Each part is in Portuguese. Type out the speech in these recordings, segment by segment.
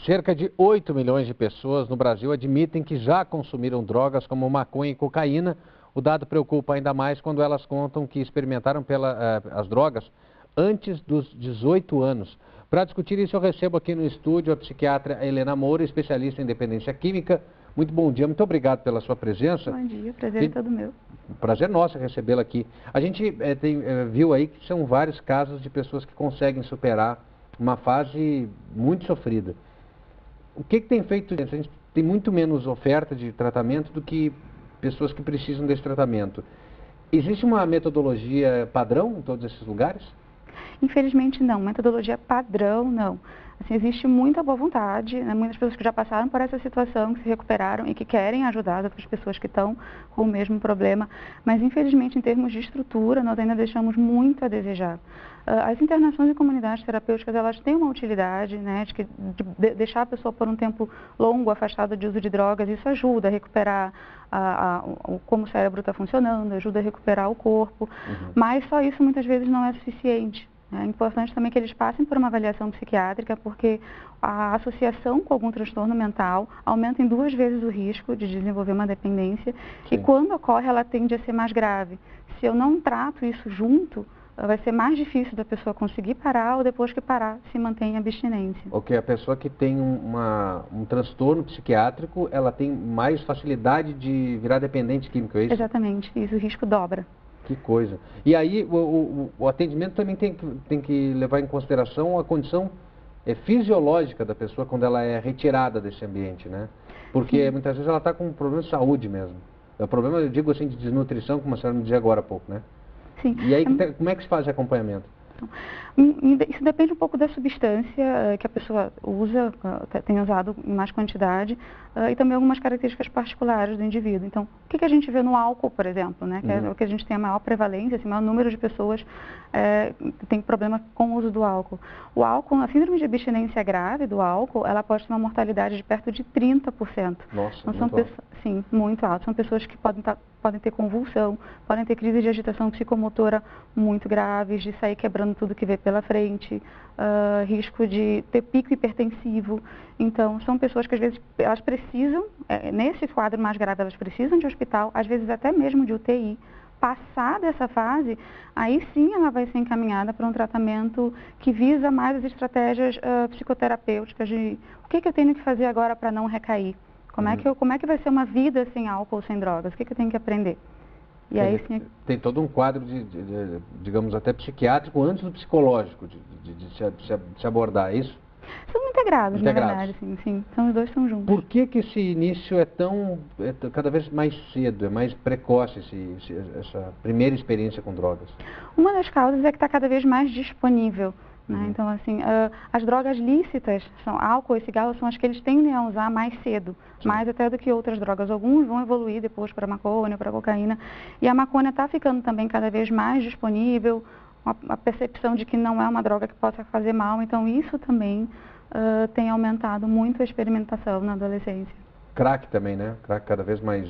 Cerca de 8 milhões de pessoas no Brasil admitem que já consumiram drogas como maconha e cocaína. O dado preocupa ainda mais quando elas contam que experimentaram as drogas antes dos 18 anos. Para discutir isso, eu recebo aqui no estúdio a psiquiatra Helena Moura, especialista em dependência química. Muito bom dia, muito obrigado pela sua presença. Bom dia, prazer é todo meu. Prazer nosso recebê-la aqui. A gente viu aí que são vários casos de pessoas que conseguem superar uma fase muito sofrida. O que tem feito isso? A gente tem muito menos oferta de tratamento do que pessoas que precisam desse tratamento. Existe uma metodologia padrão em todos esses lugares? Infelizmente não, metodologia padrão não. Assim, existe muita boa vontade, né? Muitas pessoas que já passaram por essa situação, que se recuperaram e que querem ajudar outras pessoas que estão com o mesmo problema, mas infelizmente em termos de estrutura nós ainda deixamos muito a desejar. As internações em comunidades terapêuticas, elas têm uma utilidade, né, de deixar a pessoa por um tempo longo afastada de uso de drogas. Isso ajuda a recuperar como o cérebro está funcionando, ajuda a recuperar o corpo, mas só isso muitas vezes não é suficiente. É importante também que eles passem por uma avaliação psiquiátrica, porque a associação com algum transtorno mental aumenta em 2 vezes o risco de desenvolver uma dependência. Sim. E quando ocorre, ela tende a ser mais grave. Se eu não trato isso junto, vai ser mais difícil da pessoa conseguir parar ou depois que parar, se mantém em abstinência. Ok, a pessoa que tem um transtorno psiquiátrico, ela tem mais facilidade de virar dependente químico, é isso? Exatamente, isso, o risco dobra. Que coisa. E aí o atendimento também tem que levar em consideração a condição fisiológica da pessoa quando ela é retirada desse ambiente, né? Porque muitas vezes ela está com um problema de saúde mesmo. É um problema, eu digo assim, de desnutrição, como a senhora me dizia agora há pouco, né? Sim. E aí, como é que se faz esse acompanhamento? Isso depende um pouco da substância que a pessoa usa, tem usado em mais quantidade, e também algumas características particulares do indivíduo. Então, o que a gente vê no álcool, por exemplo, né, que é o que a gente tem a maior prevalência, assim, o maior número de pessoas tem problema com o uso do álcool. O álcool, a síndrome de abstinência grave do álcool, ela pode ter uma mortalidade de perto de 30%. Nossa, então, muito alto. Sim, muito alto. São pessoas que podem ter convulsão, podem ter crise de agitação psicomotora muito graves, de sair quebrando tudo que vê pela frente, risco de ter pico hipertensivo. Então, são pessoas que às vezes elas precisam, nesse quadro mais grave, elas precisam de hospital, às vezes até mesmo de UTI. Passada essa fase, aí sim ela vai ser encaminhada para um tratamento que visa mais as estratégias psicoterapêuticas de o que eu tenho que fazer agora para não recair. Como é que vai ser uma vida sem álcool, sem drogas? O que eu tenho que aprender? E aí, sim, tem todo um quadro digamos, até psiquiátrico antes do psicológico de se abordar, é isso? São integrados, na verdade, sim. Os dois são juntos. Por que esse início é cada vez mais cedo, é mais precoce, essa primeira experiência com drogas? Uma das causas é que está cada vez mais disponível. Né? Então, assim, as drogas lícitas, álcool e cigarro, são as que eles tendem a usar mais cedo, mais até do que outras drogas. Alguns vão evoluir depois para maconha, para cocaína, e a maconha está ficando também cada vez mais disponível, a percepção de que não é uma droga que possa fazer mal, então isso também tem aumentado muito a experimentação na adolescência. Crack também, né? Crack cada vez mais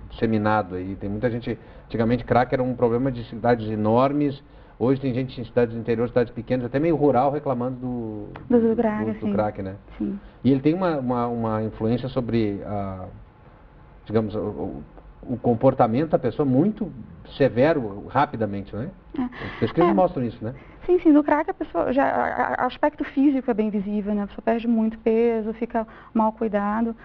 disseminado aí. Tem muita gente, antigamente crack era um problema de cidades enormes. Hoje tem gente em cidades do interior, cidades pequenas, até meio rural, reclamando do crack, né? Sim. E ele tem uma influência sobre, digamos, o comportamento da pessoa muito severo, rapidamente, né? As pesquisas mostram isso, né? Sim, no crack a pessoa o aspecto físico é bem visível, né? A pessoa perde muito peso, fica mal cuidado.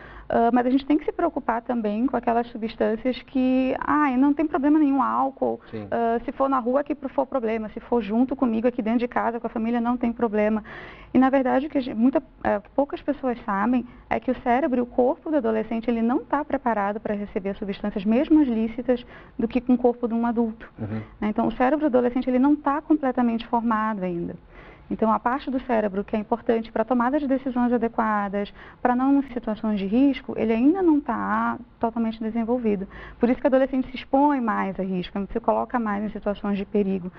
Mas a gente tem que se preocupar também com aquelas substâncias que, não tem problema nenhum álcool. Se for na rua que for problema, se for junto comigo aqui dentro de casa, com a família, não tem problema. E na verdade o que poucas pessoas sabem é que o cérebro e o corpo do adolescente, ele não está preparado para receber substâncias mesmo as lícitas do que com o corpo de um adulto. Então o cérebro do adolescente, ele não está completamente formado ainda. Então, a parte do cérebro que é importante para a tomada de decisões adequadas, para não situações de risco, ele ainda não está totalmente desenvolvido. Por isso que o adolescente se expõe mais a risco, se coloca mais em situações de perigo.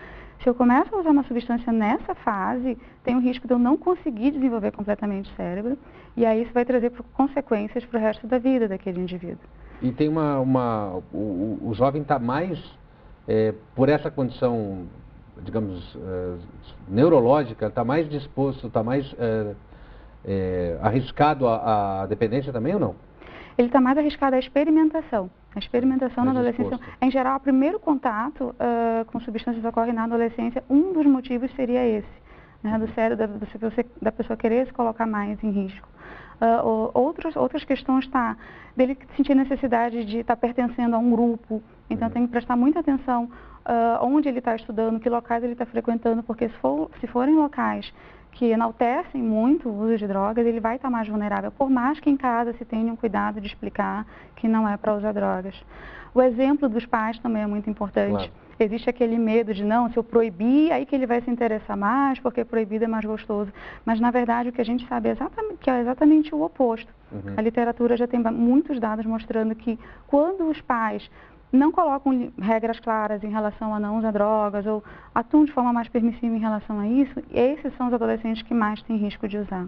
Se eu começo a usar uma substância nessa fase, tem o risco de eu não conseguir desenvolver completamente o cérebro, e aí isso vai trazer consequências para o resto da vida daquele indivíduo. E tem o jovem está mais, por essa condição, digamos, neurológica, está mais disposto, está mais arriscado a dependência também ou não? Ele está mais arriscado à experimentação. A experimentação na adolescência, em geral, o primeiro contato com substâncias ocorre na adolescência. Um dos motivos seria esse, né, do cérebro da pessoa querer se colocar mais em risco. Outras questões dele sentir necessidade de estar pertencendo a um grupo, então tem que prestar muita atenção onde ele está estudando, que locais ele está frequentando, porque se forem locais que enaltecem muito o uso de drogas, ele vai estar mais vulnerável, por mais que em casa se tenha um cuidado de explicar que não é para usar drogas. O exemplo dos pais também é muito importante. Claro. Existe aquele medo de, não, se eu proibir, aí que ele vai se interessar mais, porque proibido é mais gostoso. Mas, na verdade, o que a gente sabe é exatamente o oposto. A literatura já tem muitos dados mostrando que quando os pais não colocam regras claras em relação a não usar drogas ou atuam de forma mais permissiva em relação a isso, esses são os adolescentes que mais têm risco de usar.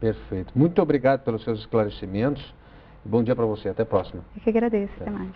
Perfeito. Muito obrigado pelos seus esclarecimentos. Bom dia para você. Até a próxima. Eu que agradeço. Até mais.